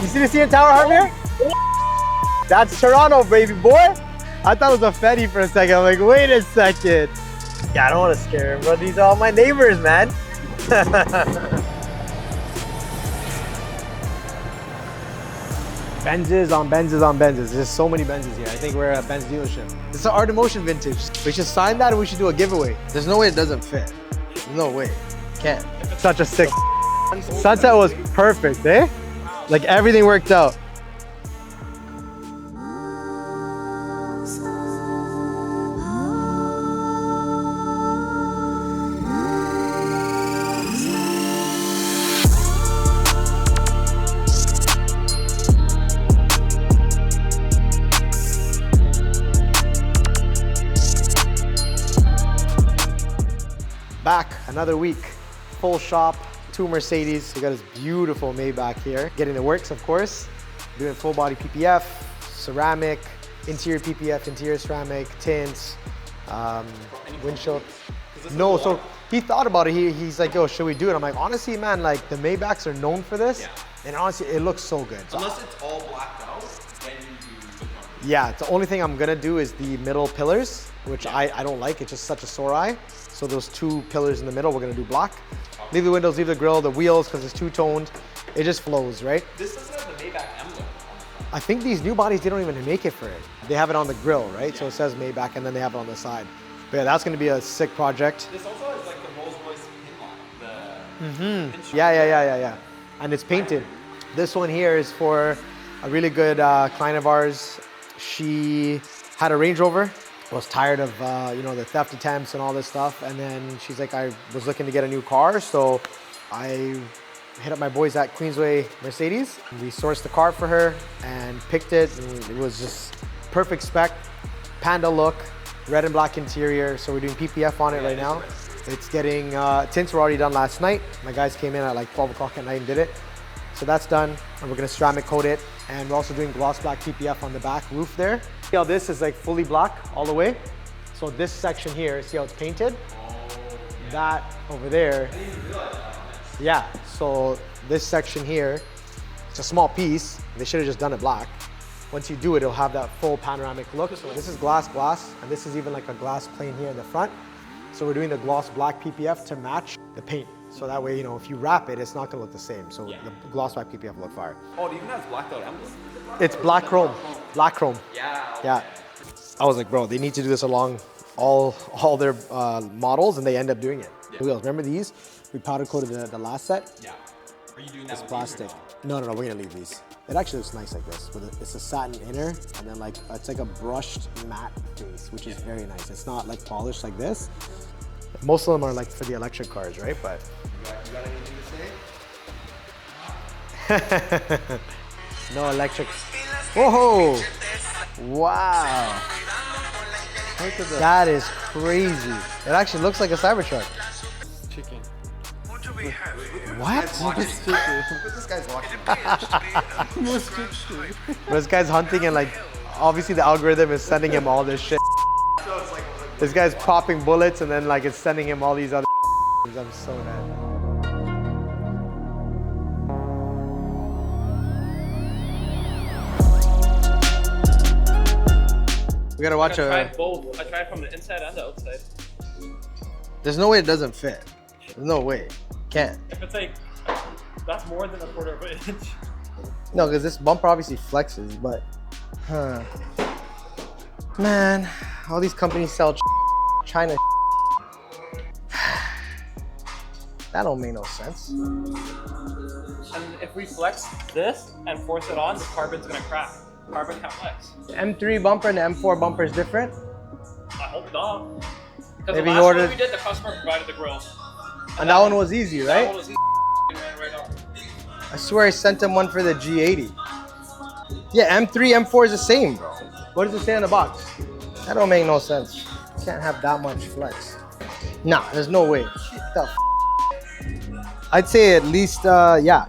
You see the CN Tower, Javier? That's Toronto, baby boy. I thought it was a Fetty for a second. I'm like, wait a second. Yeah, I don't want to scare him, bro. These are all my neighbors, man. Benzes on Benzes on Benzes. There's so many Benzes here. I think we're at a Benz dealership. It's an Art of Motion vintage. We should sign that and we should do a giveaway. There's no way it doesn't fit. There's no way. Can't. Such a sick. Sunset was perfect, eh? Like everything worked out. Back another week, full shop, 2 Mercedes. We got this beautiful Maybach here. Getting the works, of course. Doing full body PPF, ceramic, interior PPF, interior ceramic, tints, windshield. No, so he thought about it. He's like, yo, should we do it? I'm like, honestly, man, like the Maybachs are known for this. Yeah. And honestly, it looks so good. So, unless it's all blacked out, then you do the front. Yeah, the only thing I'm gonna do is the middle pillars, which I don't like. It's just such a sore eye. So those 2 pillars in the middle, we're gonna do black. Leave the windows, leave the grille, the wheels, because it's 2-toned. It just flows, right? This doesn't have the Maybach emblem. I think these new bodies, they don't even make it for it. They have it on the grille, right? Yeah. So it says Maybach, and then they have it on the side. But yeah, that's gonna be a sick project. This also has like the Rolls Royce pin line. Yeah. And it's painted. This one here is for a really good client of ours. She had a Range Rover. Was tired of you know, the theft attempts and all this stuff, and then she's like, I was looking to get a new car, so I hit up my boys at Queensway Mercedes. We sourced the car for her and picked it, and it was just perfect spec, panda look, red and black interior. So we're doing PPF on it right now. It's getting tints were already done last night. My guys came in at like 12 o'clock at night and did it. So that's done, and we're gonna ceramic coat it. And we're also doing gloss black PPF on the back roof there. See how this is like fully black all the way? So this section here, see how it's painted? Oh, yeah. That over there. I didn't even realize that. Yeah, so this section here, it's a small piece. They should have just done it black. Once you do it, it'll have that full panoramic look. So this is glass, and this is even like a glass plane here in the front. So we're doing the gloss black PPF to match the paint. So that way, you know, if you wrap it, it's not gonna look the same. So yeah. The gloss black PPF will look fire. Oh, it even has blacked out emblem. It's black chrome. Black chrome. Yeah. Okay. Yeah. I was like, bro, they need to do this along all their models, and they end up doing it. Yeah. Wheels, remember these? We powder coated the last set. Yeah. Are you doing that? It's plastic. No, we're gonna leave these. It actually looks nice like this. It's a satin inner, and then like it's like a brushed matte base, which is very nice. It's not like polished like this. Most of them are like for the electric cars, right? But you got anything to say? No electric. Whoa! Wow! Look at that. That is crazy. It actually looks like a Cybertruck. Chicken. What? This guy's watching. This guy's hunting, and like, obviously the algorithm is sending him all this shit. This guy's popping bullets, and then like it's sending him all these other. I'm so mad. We gotta watch I tried both. I tried from the inside and the outside. There's no way it doesn't fit. There's no way. Can't. If it's like, that's more than a quarter of an inch. No, because this bumper obviously flexes, but, man, all these companies sell China. That don't make no sense. And if we flex this and force it on, the carbon's gonna crack. Carbon can't flex. The M3 bumper and the M4 bumper is different? I hope not. Because Maybe the last one we did, the customer provided the grill. And that one was easy, right? That one was easy. Right up. I swear I sent him one for the G80. Yeah, M3, M4 is the same, bro. What does it say on the box? That don't make no sense. You can't have that much flex. Nah, there's no way. The I'd say at least, yeah,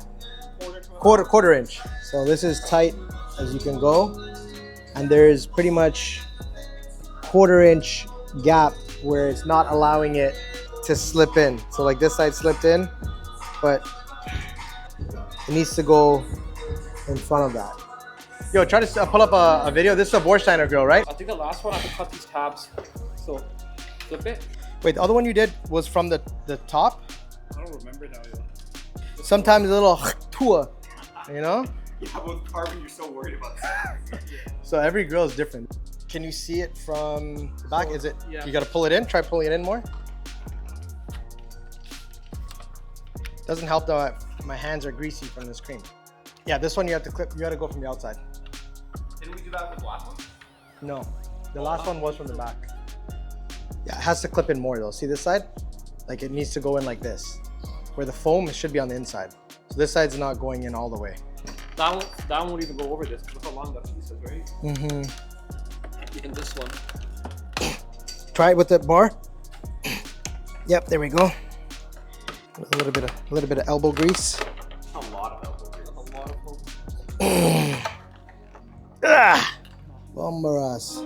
quarter inch. So this is tight as you can go, and there's pretty much quarter-inch gap where it's not allowing it to slip in. So like this side slipped in, but it needs to go in front of that. Yo, try to pull up a video. This is a Borsteiner grill, right? I think the last one I have to cut these tabs. So flip it. Wait, the other one you did was from the top? I don't remember now. Sometimes a little tua, you know? Yeah, with carbon, you're so worried about that. So every grill is different. Can you see it from the back? Is it, yeah. You gotta pull it in? Try pulling it in more. Doesn't help though, my hands are greasy from this cream. Yeah, this one you have to clip, you gotta go from the outside. Didn't we do that with the last one? No, the last one was from the back. Yeah, it has to clip in more though. See this side? Like it needs to go in like this. Where the foam, it should be on the inside. So this side's not going in all the way. That one won't even go over this. Look how long that piece is, right? Mm-hmm. And this one. Try it with the bar. Yep, there we go. A little bit of elbow grease. A lot of elbow grease. A lot of elbow. Ah! Bomberas.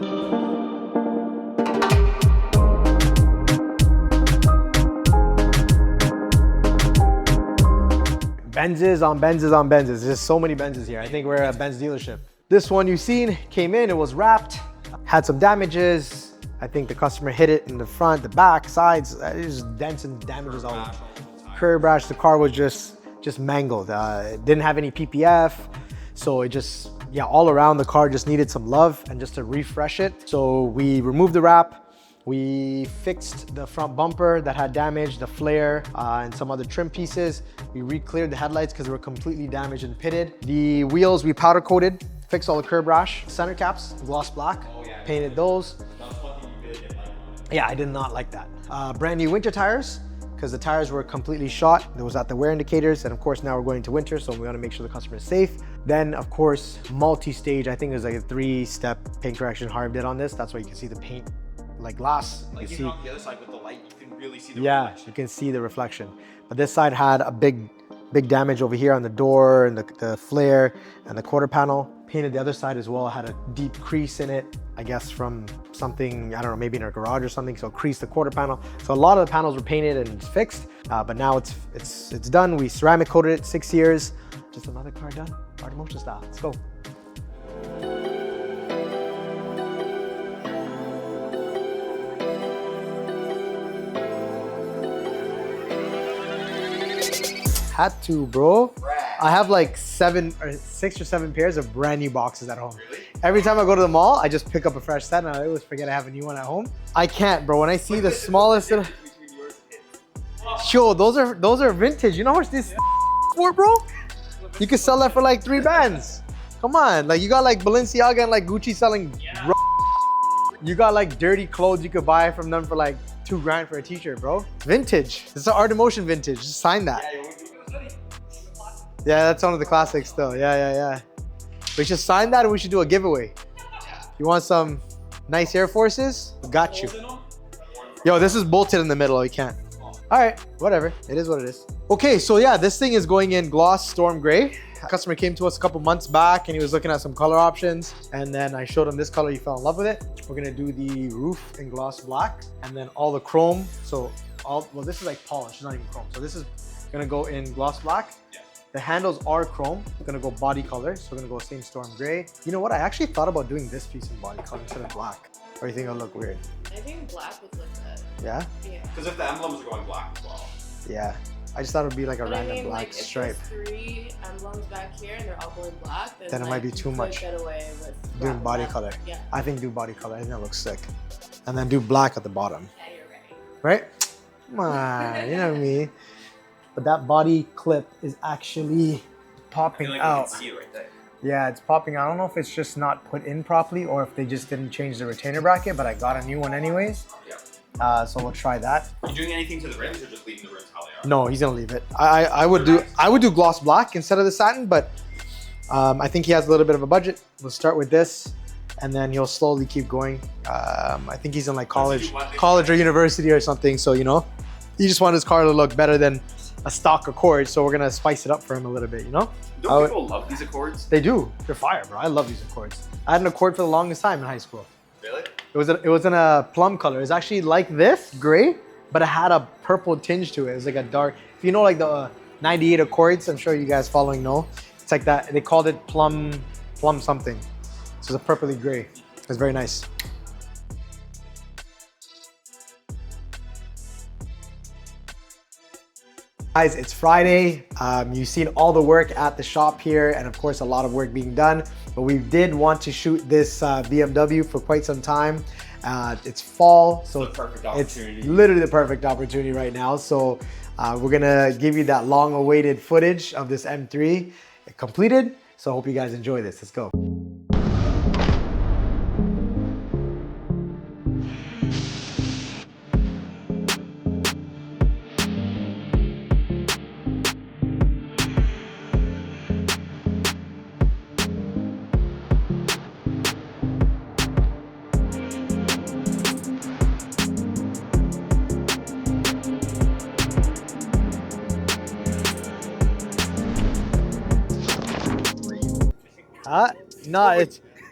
Benzes on Benzes on Benzes. There's just so many Benzes here. I think we're at a Benz dealership. This one you've seen came in, it was wrapped, had some damages. I think the customer hit it in the front, the back, sides. There's dents and damages all over. Curb rash, the car was just mangled. It didn't have any PPF. So it just, yeah, all around the car just needed some love and just to refresh it. So we removed the wrap. We fixed the front bumper that had damage, the flare, and some other trim pieces. We re-cleared the headlights because they were completely damaged and pitted. The wheels we powder coated, fixed all the curb rash. Center caps, gloss black, painted those. Yeah, I did not like that. Brand new winter tires, because the tires were completely shot. It was at the wear indicators. And of course, now we're going to winter, so we want to make sure the customer is safe. Then of course, multi-stage, I think it was like a 3-step paint correction Harv did on this. That's why you can see the paint like glass. Like you see, on the other side with the light, you can really see the reflection. You can see the reflection. But this side had a big damage over here on the door and the flare and the quarter panel. Painted the other side as well, had a deep crease in it, I guess from something, I don't know, maybe in our garage or something, so creased the quarter panel. So a lot of the panels were painted and fixed, but now it's done. We ceramic coated it 6 years. Just another car done, automotion style. Let's go. Had to, bro. I have like 6 or 7 pairs of brand new boxes at home. Really? Every time I go to the mall, I just pick up a fresh set and I always forget I have a new one at home. I can't, bro. When I see the smallest little... Yo, those are vintage. You know how much this for, bro? You could sell that for like 3 bands. Come on, like you got like Balenciaga and like Gucci selling. Yeah. You got like dirty clothes you could buy from them for like 2 grand for a t-shirt, bro. Vintage. It's an Art Emotion vintage. Just sign that. Yeah, that's one of the classics still. Yeah. We should sign that and we should do a giveaway. You want some nice Air Forces? Got you. Yo, this is bolted in the middle. You can't. All right, whatever. It is what it is. Okay, so yeah, this thing is going in gloss storm gray. A customer came to us a couple months back and he was looking at some color options. And then I showed him this color. He fell in love with it. We're gonna do the roof in gloss black and then all the chrome. So well, this is like polish, it's not even chrome. So this is gonna go in gloss black. The handles are chrome. We're gonna go body color. So we're gonna go same storm gray. You know what? I actually thought about doing this piece in body color instead of black. Or you think it'll look weird? I think black would look good. Yeah? Yeah. Because if the emblems are going black as well. Yeah. I just thought it would be like a But random I mean, black like, stripe. If there's 3 emblems back here and they're all going black, Then it like, might be too you much. could get away with Doing black body with that. color. Yeah. I think do body color. I think that looks sick. And then do black at the bottom. Yeah, you're right. Right? Come on, you know me. But that body clip is actually popping out. You can see it right there. Yeah, it's popping out. I don't know if it's just not put in properly or if they just didn't change the retainer bracket, but I got a new one anyways. Yeah. So we'll try that. Are you doing anything to the rims or just leaving the rims how they are? No, he's gonna leave it. I would do gloss black instead of the satin, but I think he has a little bit of a budget. We'll start with this, and then he'll slowly keep going. I think he's in like college or university or something. So you know, he just wanted his car to look better than a stock Accord. So we're gonna spice it up for him a little bit. You know? Don't people love these Accords? They do. They're fire, bro. I love these Accords. I had an Accord for the longest time in high school. Really? It was in a plum color. It's actually like this, gray, but it had a purple tinge to it. It was like a dark. If you know like the 98 Accords, I'm sure you guys following know. It's It's like that. They called it plum something. So it's a purpley gray. It's very nice. Guys, it's Friday. You've seen all the work at the shop here, and of course a lot of work being done, but we did want to shoot this BMW for quite some time. It's fall, so it's literally the perfect opportunity right now. So we're gonna give you that long-awaited footage of this M3 completed. So I hope you guys enjoy this. Let's go. No,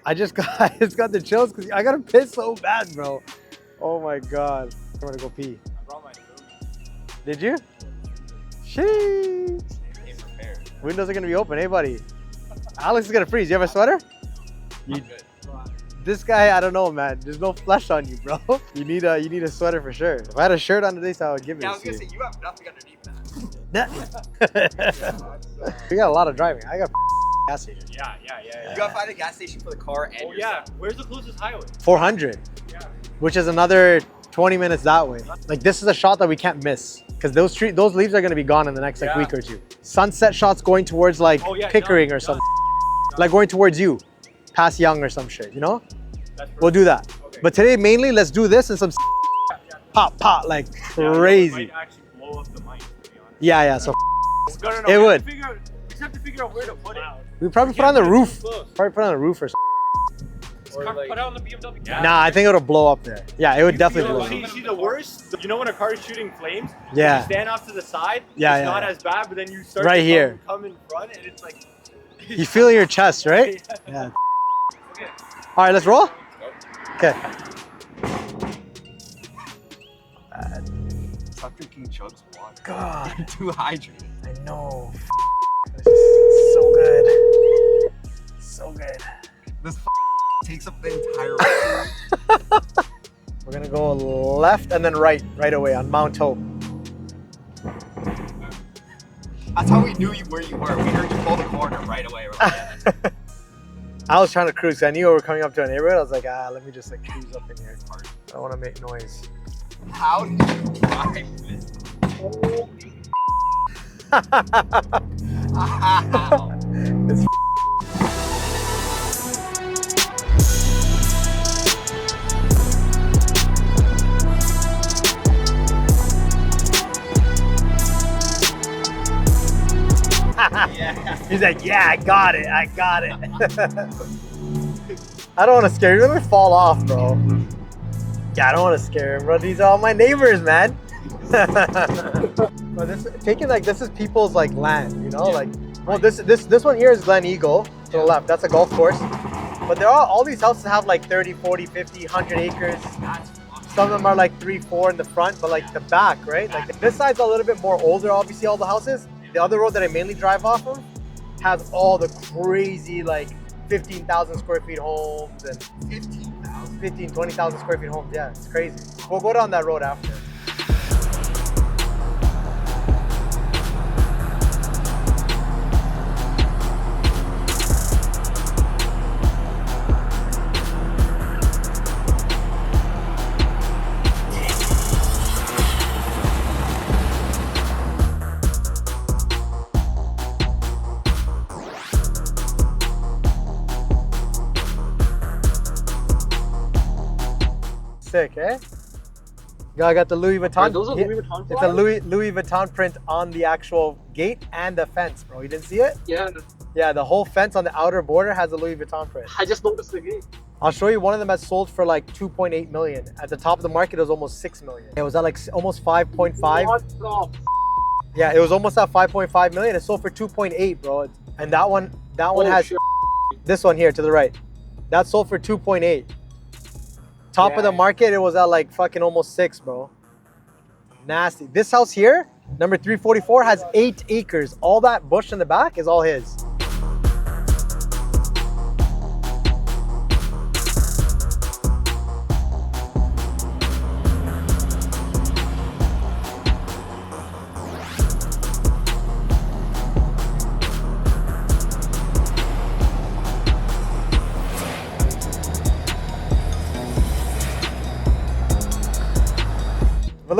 I just got the chills because I gotta piss so bad, bro. Oh my god. I'm gonna go pee. I brought my room. Did you? Sheesh. Windows are gonna be open, hey buddy. Alex is gonna freeze. You have a sweater? This guy, I don't know, man. There's no flesh on you, bro. You need a sweater for sure. If I had a shirt under this, I would give it. Yeah, I was gonna say you have nothing underneath that. We got a lot of driving. I got gas station. Yeah. You gotta find a gas station for the car and Oh yeah. Where's the closest highway? 400, Yeah. which is another 20 minutes that way. Like this is a shot that we can't miss because those leaves are gonna be gone in the next like week or two. Sunset shots going towards like Pickering or something, like going towards you, past Young or some shit. You know, we'll do that. Okay. But today mainly let's do this and some pop like crazy. It might actually blow up the mic, to be honest. Yeah. So No. It we would. just have to figure out where to put it. we probably put on the roof. Probably put on the roof or something. Or put it on the BMW. Yeah. Nah, I think it'll blow up there. Yeah, it would definitely blow up. See the worst? You know when a car is shooting flames? Yeah. You stand off to the side. Yeah, It's yeah, not yeah. as bad, but then you start Right to here. come in front, and it's like. You feel in your chest, right? Yeah. All right, let's roll. Okay. Stop drinking chugs of water. God, Too hydrated. I know. This is so good. So good. This takes up the entire road. We're gonna go left and then right away on Mount Hope. That's how we knew where you were. We heard you pull the corner right away. We're like, yeah, I was trying to cruise. I knew we were coming up to a neighborhood. I was like, let me just like cruise up in here. I don't want to make noise. how did you drive this? How? It's Yeah. He's like, yeah, I got it. I don't want to scare you. Let me fall off, bro. Yeah, I don't want to scare him, bro. These are all my neighbors, man. But this is people's like land, you know, like. Well, this one here is Glen Eagle to the left. That's a golf course. But all these houses have like 30, 40, 50, 100 acres. Some of them are like 3, 4 in the front, but like the back, right? Like this side's a little bit more older, obviously, all the houses. The other road that I mainly drive off of has all the crazy like 15,000 square feet homes and 15, 20,000 square feet homes. Yeah, it's crazy. We'll go down that road after. Sick, eh? I got the Louis Vuitton. Are those Louis Vuitton It's a Louis Vuitton print on the actual gate and the fence, bro. You didn't see it? Yeah. Yeah, the whole fence on the outer border has a Louis Vuitton print. I just noticed the gate. I'll show you one of them has sold for like 2.8 million. At the top of the market, it was almost 6 million. It was at like almost 5.5. What the? Yeah, it was almost at 5.5 million. It sold for 2.8, bro. And that one has shit. this one here to the right. That sold for 2.8. Top of the market, it was at like fucking almost 6, bro. Nasty. This house here, number 344, has 8 acres. All that bush in the back is all his.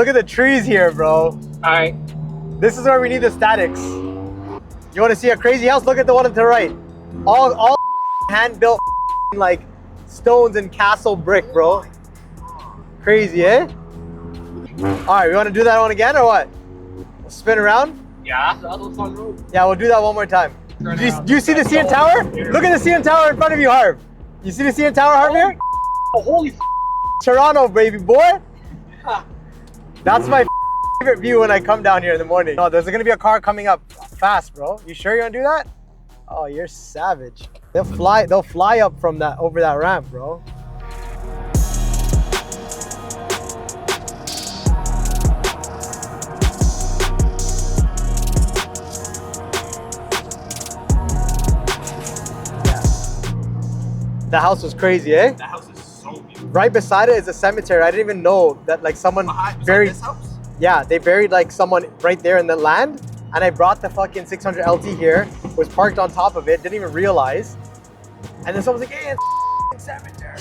look at the trees here, bro. Alright. This is where we need the statics. You want to see a crazy house? Look at the one to the right. All hand-built like stones and castle brick, bro. Crazy, eh? All right, we want to do that one again or what? We'll spin around? Yeah. That was a fun road. Yeah, we'll do that one more time. Do you see the CN Tower? Look at the CN Tower in front of you, Harv. You see the CN Tower, Harv, here? Holy Toronto, baby boy. That's my favorite view when I come down here in the morning. Oh, there's gonna be a car coming up fast, bro. You sure you're gonna do that? Oh, you're savage. They'll fly up from that, over that ramp, bro. The house was crazy, eh? That house is so beautiful. Right beside it is a cemetery. I didn't even know that like someone Beside buried. this house? Yeah, they buried like someone right there in the land. And I brought the fucking 600 LT here, was parked on top of it, didn't even realize. And then someone's like, hey, it's a cemetery.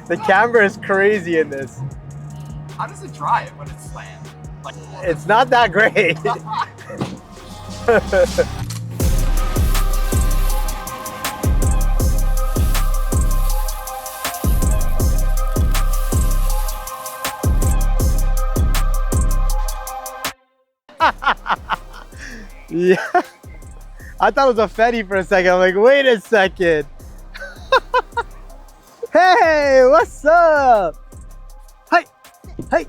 The camera is crazy in this. How does it drive when it's slammed? Like, It's not that great. Yeah, I thought it was a Fetty for a second. I'm like, wait a second. Hey, what's up? Hi, hi.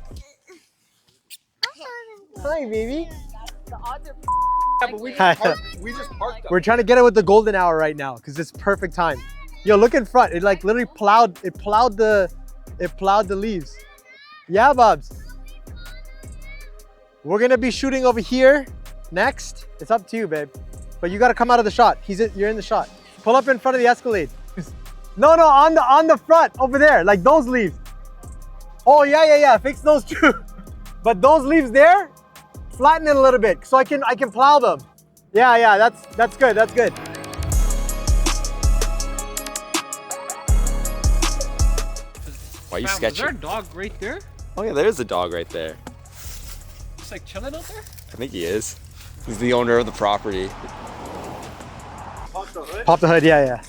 Hi, baby. yeah, but we Hi. just parked up. We're trying to get it with the golden hour right now because it's perfect time. Yo, look in front. It like literally plowed the leaves. Yeah, Bubs. We're gonna be shooting over here next. It's up to you, babe. But you gotta come out of the shot. You're in the shot. Pull up in front of the Escalade. No, on the front over there, like those leaves. Oh yeah. Fix those too. But those leaves there, flatten it a little bit so I can plow them. Yeah. That's good. That's good. Why are you Man, was sketching? there a dog right there? Oh yeah, there's a dog right there. Just like chilling out there? I think he is. He's the owner of the property. Pop the hood. Yeah.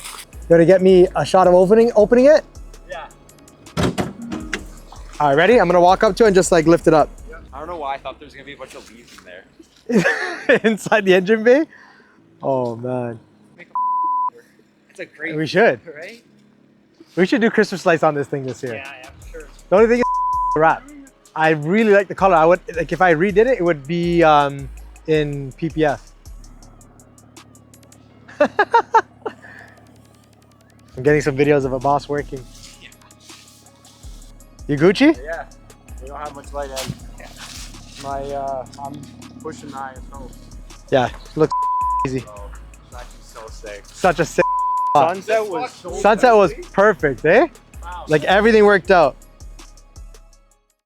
You wanna get me a shot of opening it? Yeah. All right, ready? I'm gonna walk up to it and just like lift it up. I don't know why I thought there was gonna be a bunch of leaves in there. Inside the engine bay? Oh man. It's a great We should. right? We should do Christmas lights on this thing this year. Yeah, sure. The only thing is wrap. I really like the color. I would like if I redid it, it would be in PPF. I'm getting some videos of a boss working. Yeah. You Gucci? Yeah, we don't have much light end. I'm pushing ISO. Yeah, looks easy. So it's actually so sick. Such a sick. Sunset was so Sunset was perfect, eh? Wow. Like everything worked out.